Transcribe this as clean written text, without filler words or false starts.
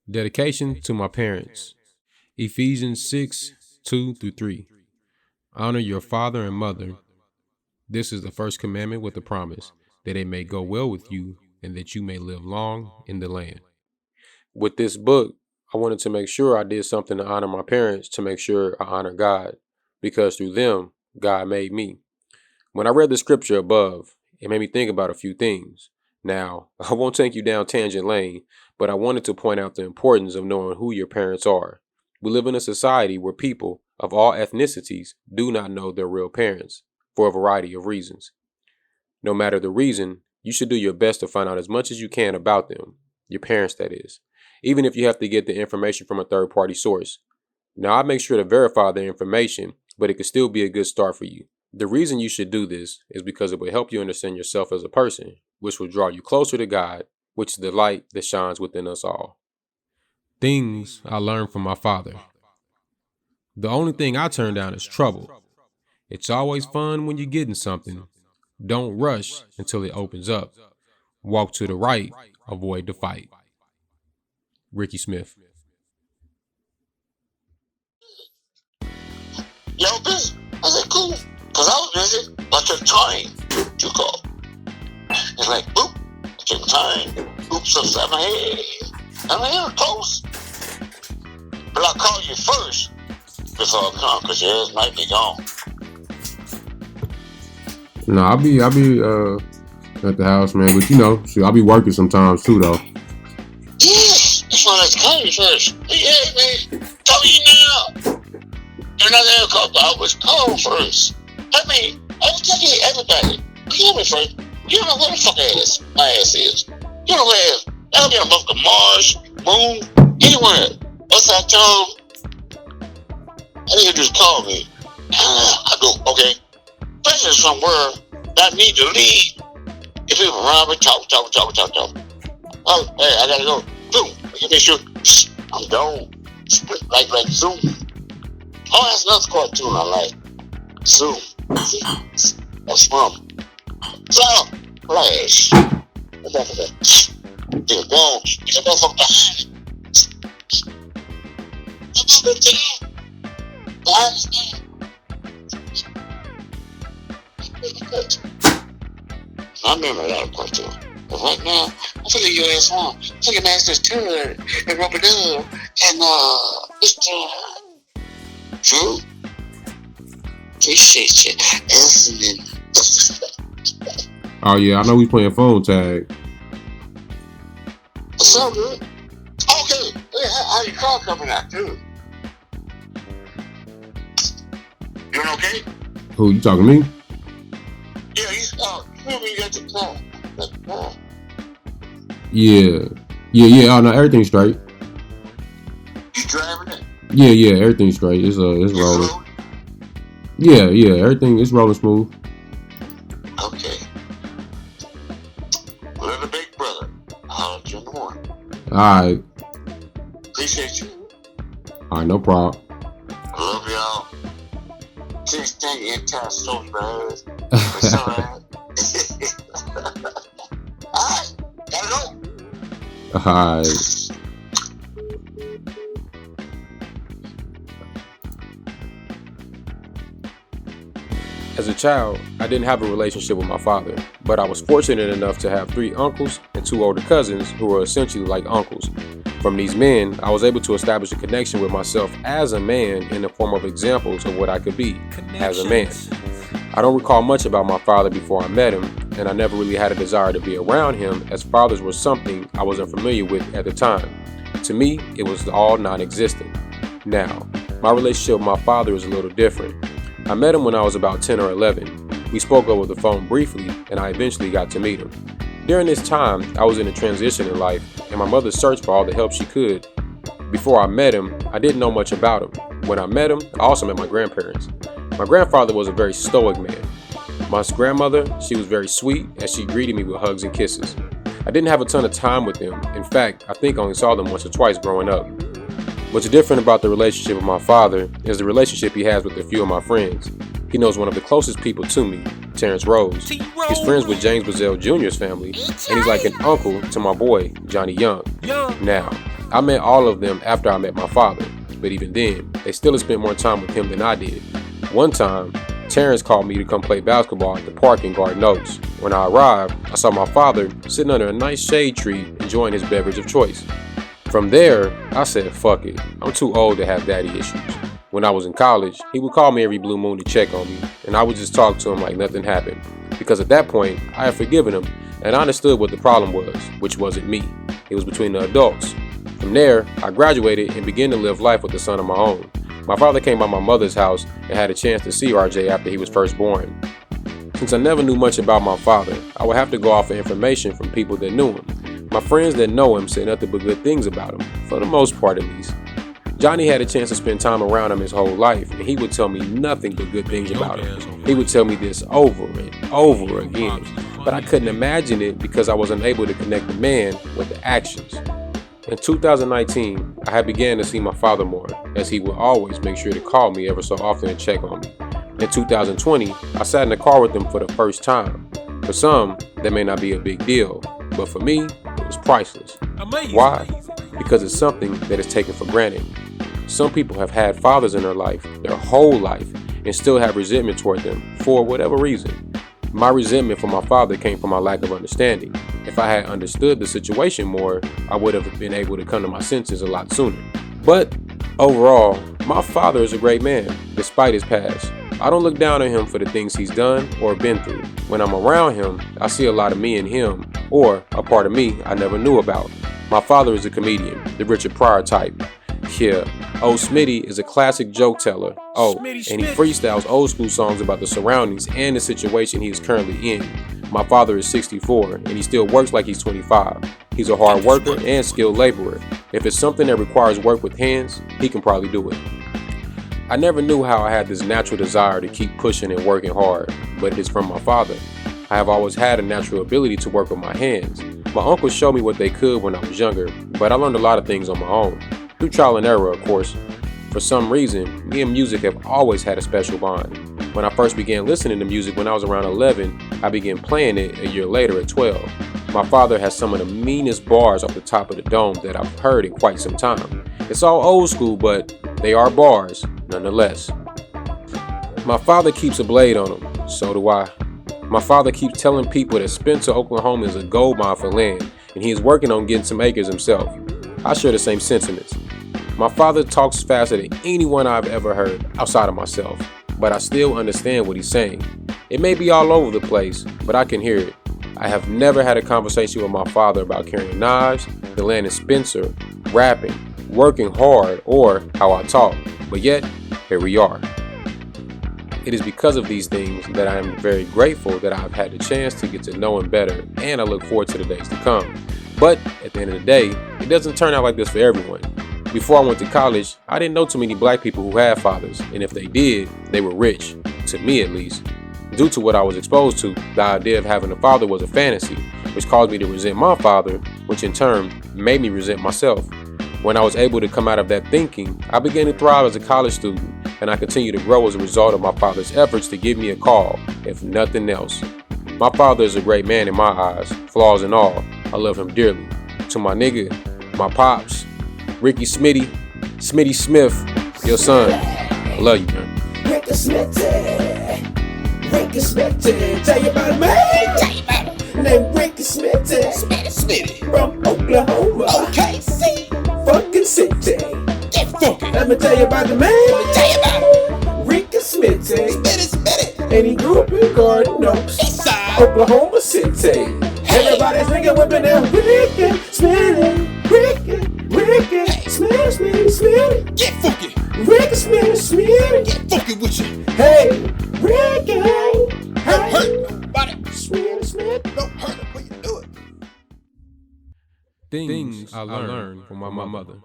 Dedication to my parents. Ephesians 6:2-3. Honor your father and mother. This is the first commandment with a promise that it may go well with you and that you may live long in the land. With this book, I wanted to make sure I did something to honor my parents, to make sure I honor God, because through them, God made me. When I read the scripture above, it made me think about a few things. Now, I won't take you down tangent lane, but I wanted to point out the importance of knowing who your parents are. We live in a society where people of all ethnicities do not know their real parents for a variety of reasons. No matter the reason, you should do your best to find out as much as you can about them, your parents that is, even if you have to get the information from a third-party source. Now, I make sure to verify the information, but it could still be a good start for you. The reason you should do this is because it will help you understand yourself as a person, which will draw you closer to God, which is the light that shines within us all. Things I learned from my father. The only thing I turn down is trouble. It's always fun when you're getting something. Don't rush until it opens up. Walk to the right, avoid the fight. Ricky Smith. Yo, busy. I said, cool. Because I was busy. I took time to call. It's like, oop, I took time. Oops, upside my head. I'm here, close. But I'll call you first before I come, because yours might be gone. No, I'll be at the house, man. But I'll be working sometimes too, though. Yeah, that's why I like to call you first. Hey, man, call you now. You're not there, call. I was called first. I mean, I was telling everybody, call me first. You don't know where the fuck my ass is. You don't know where it is. I'll be on both the Mars, Moon, anywhere. Upside down. I need to just call me. I go, okay. Especially somewhere that I need to leave. If people around me, talk. Oh, hey, I gotta go. Boom. You make sure I'm gone. Like Zoom. Oh, that's another cartoon I like. Zoom. That's fun. So, Flash. What's that for that? They're gone. Get the motherfucker behind me. Come on, bitch. Behind me. I remember that cartoon. But right now, I'm taking your ass on. I'm taking Master's Turd and Rubber Dub and Mr. Drew. Appreciate you listening. Oh yeah, I know we playing phone tag. What's up, dude? Okay, how your car coming out, too? You doing okay? Who, you talking to me? Yeah, you got your car. Yeah. Oh no, everything's straight. You driving it? Yeah, everything's straight. It's rolling. Yeah, everything is rolling smooth. Okay. Little big brother, I'll let you in the morning. Alright. Appreciate you. Alright, no problem. I love y'all. Can't stand your entire story, guys. It's alright. Alright, gotta go. Alright. As a child, I didn't have a relationship with my father, but I was fortunate enough to have 3 uncles and 2 older cousins who were essentially like uncles. From these men, I was able to establish a connection with myself as a man in the form of examples of what I could be as a man. I don't recall much about my father before I met him, and I never really had a desire to be around him, as fathers were something I wasn't familiar with at the time. To me, it was all non-existent. Now, my relationship with my father is a little different. I met him when I was about 10 or 11. We spoke over the phone briefly, and I eventually got to meet him. During this time, I was in a transition in life, and my mother searched for all the help she could. Before I met him, I didn't know much about him. When I met him, I also met my grandparents. My grandfather was a very stoic man. My grandmother, she was very sweet, and she greeted me with hugs and kisses. I didn't have a ton of time with them. In fact, I think I only saw them once or twice growing up. What's different about the relationship with my father is the relationship he has with a few of my friends. He knows one of the closest people to me, Terrence Rose. He's friends with James Bazell Jr.'s family, and he's like an uncle to my boy, Johnny Young. Now, I met all of them after I met my father, but even then, they still had spent more time with him than I did. One time, Terrence called me to come play basketball at the park in Garden Oaks. When I arrived, I saw my father sitting under a nice shade tree enjoying his beverage of choice. From there, I said, fuck it, I'm too old to have daddy issues. When I was in college, he would call me every blue moon to check on me, and I would just talk to him like nothing happened. Because at that point, I had forgiven him, and I understood what the problem was, which wasn't me. It was between the adults. From there, I graduated and began to live life with a son of my own. My father came by my mother's house and had a chance to see RJ after he was first born. Since I never knew much about my father, I would have to go off of information from people that knew him. My friends that know him say nothing but good things about him, for the most part at least. Johnny had a chance to spend time around him his whole life, and he would tell me nothing but good things about him. He would tell me this over and over again, but I couldn't imagine it because I was unable to connect the man with the actions. In 2019, I had began to see my father more, as he would always make sure to call me ever so often and check on me. In 2020, I sat in the car with him for the first time. For some, that may not be a big deal, but for me, it was priceless. Why? Because it's something that is taken for granted. Some people have had fathers in their life, their whole life, and still have resentment toward them for whatever reason. My resentment for my father came from my lack of understanding. If I had understood the situation more, I would have been able to come to my senses a lot sooner. But overall, my father is a great man, despite his past. I don't look down on him for the things he's done or been through. When I'm around him, I see a lot of me in him, or a part of me I never knew about. My father is a comedian, the Richard Pryor type. Yeah, old Smitty is a classic joke teller. Oh, and he freestyles old school songs about the surroundings and the situation he is currently in. My father is 64 and he still works like he's 25. He's a hard worker and skilled laborer. If it's something that requires work with hands, he can probably do it. I never knew how I had this natural desire to keep pushing and working hard, but it is from my father. I have always had a natural ability to work with my hands. My uncles showed me what they could when I was younger, but I learned a lot of things on my own. Through trial and error, of course. For some reason, me and music have always had a special bond. When I first began listening to music when I was around 11, I began playing it a year later at 12. My father has some of the meanest bars off the top of the dome that I've heard in quite some time. It's all old school, but they are bars, nonetheless. My father keeps a blade on him, so do I. My father keeps telling people that Spencer, Oklahoma is a gold mine for land, and he is working on getting some acres himself. I share the same sentiments. My father talks faster than anyone I've ever heard outside of myself, but I still understand what he's saying. It may be all over the place, but I can hear it. I have never had a conversation with my father about carrying knives, the land in Spencer, rapping, working hard, or how I talk, but yet, here we are. It is because of these things that I am very grateful that I've had the chance to get to know him better, and I look forward to the days to come. But at the end of the day, it doesn't turn out like this for everyone. Before I went to college, I didn't know too many black people who had fathers, and if they did, they were rich, to me at least. Due to what I was exposed to, the idea of having a father was a fantasy, which caused me to resent my father, which in turn made me resent myself. When I was able to come out of that thinking, I began to thrive as a college student, and I continue to grow as a result of my father's efforts to give me a call, if nothing else. My father is a great man in my eyes, flaws and all. I love him dearly. To my nigga, my pops, Ricky Smitty, Smitty Smith, your son, I love you, man. Ricky Smitty, Ricky Smitty, tell you about it, man. Tell you about it. Named Ricky Smitty, Smitty, from Oklahoma. Okay, see, fucking city. Get funky. Let me tell you about the man. Let me tell you about it. Ricky Smitty, Smitty, and he grew up in Garden Oaks, Oklahoma City. Everybody's thinking whipping them Ricky Smitty, Ricky Smitty, Get funky. Ricky Smitty, Get funky with you. hey, Ricky, Don't hey, hurt nobody. Smitty. Don't hurt them when you do it. Things I learned from my mother.